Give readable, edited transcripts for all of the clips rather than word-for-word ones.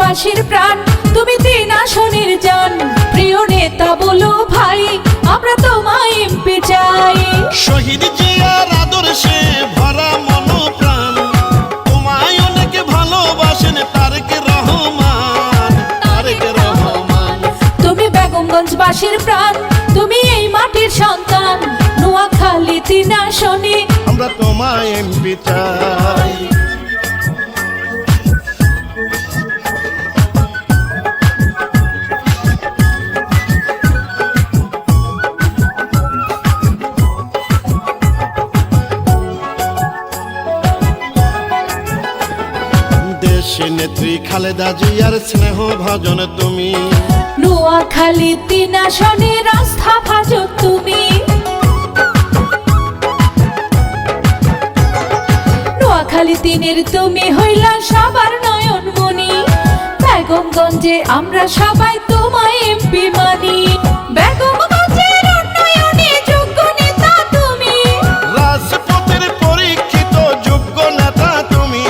বেগমগঞ্জবাসীর প্রাণ, তুমি 3 আসনের জান। প্রিয় নেতা বলো ভাই, আমরা তোমায় এমপি চাই। শহীদ জিয়ার আদর্শে ভরা মনোপ্রাণ, তোমায় অনেক ভালোবাসেন তারেক রহমান। তারেক রহমান তুমি বেগমগঞ্জবাসীর প্রাণ, তুমি এই মাটির সন্তান। নোয়াখালী 3 আসনে আমরা তোমায় এমপি চাই। দেশে নেত্রী খালেদা জিয়ার স্নেহ ভাজন তুমি। নোয়াখালী 3 আসনের আস্থা ভাজন তুমি। নোয়াখালী 3-এর তুমি হইলা সবার নয়নমণি। বেগমগঞ্জে আমরা সবাই তোমায় এমপি মানি। বেগমগঞ্জের উন্নয়নে যোগ্য নেতা তুমি। রাজপথের পরীক্ষিত যোগ্য নেতা তুমি,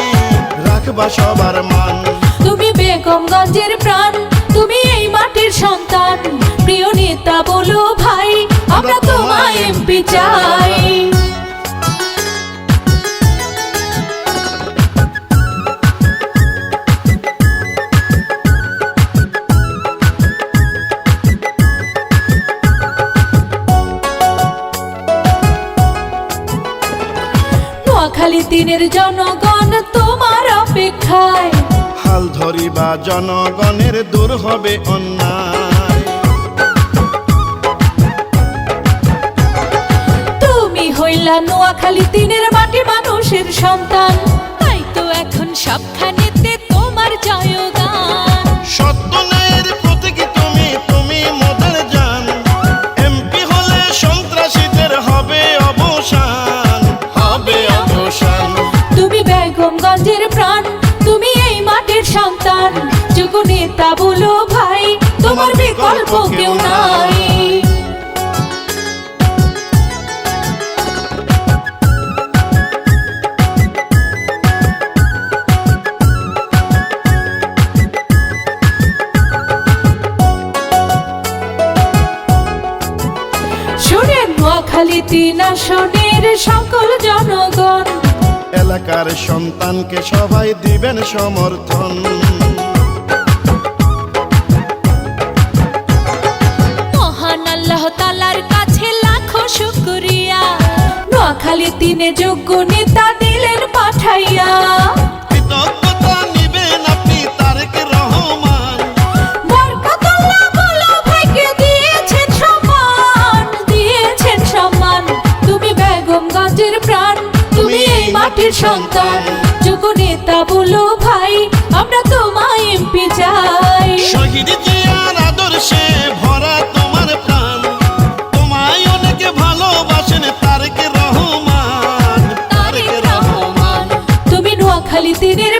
রাখবা সবার মান। তুমি বেগমগঞ্জের প্রাণ, তুমি এই মাটির সন্তান। প্রিয় নেতা বলো ভাই, আমরা তোমায় এমপি চাই। নোয়াখালী 3-এর জনগণ তোমার অপেক্ষায়। হাল ধরিবা জনগণের, দূর হবে অন্যায়। তুমি হইলা নোয়াখালী 3-এর মাটি মানুষের সন্তান। তাই তো এখন সবখানেতে তোমার জয়গান। সত্য ন্যায়ের প্রতীক তুমি, তুমি মোদের জান। এমপি হলে সন্ত্রাসীদের হবে অবসান, হবে অবসান। তুমি বেগমগঞ্জের প্রাণ, তুমি এই মাটির সন্তান। যোগ্য নেতা বলো ভাই, তোমার বিকল্প কেউ নাই। শোনেন নোয়াখালী 3 আসনের সকল জনগণ, এলাকার সন্তানকে সবাই দিবেন সমর্থন। মহান আল্লাহ তাআলার কাছে লাখো শুকরিয়া। নোয়াখালী 3-এ যোগ্য নেতা দিলেন পাঠাইয়া। কৃতজ্ঞতা নিবেন আপনি তারেক রহমান। বরকতুল্লাহ বলো ভাইকে দিয়েছেন সম্মান, দিয়েছেন সম্মান। তুমি বেগমগঞ্জের প্রাণ, তুমি এই মাটির সন্তান। যোগ্য নেতা বলো ভাই, আমরা তোমায় এমপি চাই। শহীদ জিয়ার আদর্শে ভরা তোমার প্রাণ, তোমায় অনেক ভালোবাসেন তারেক রহমান। তারেক রহমান তুমি নোয়াখালী 3-এর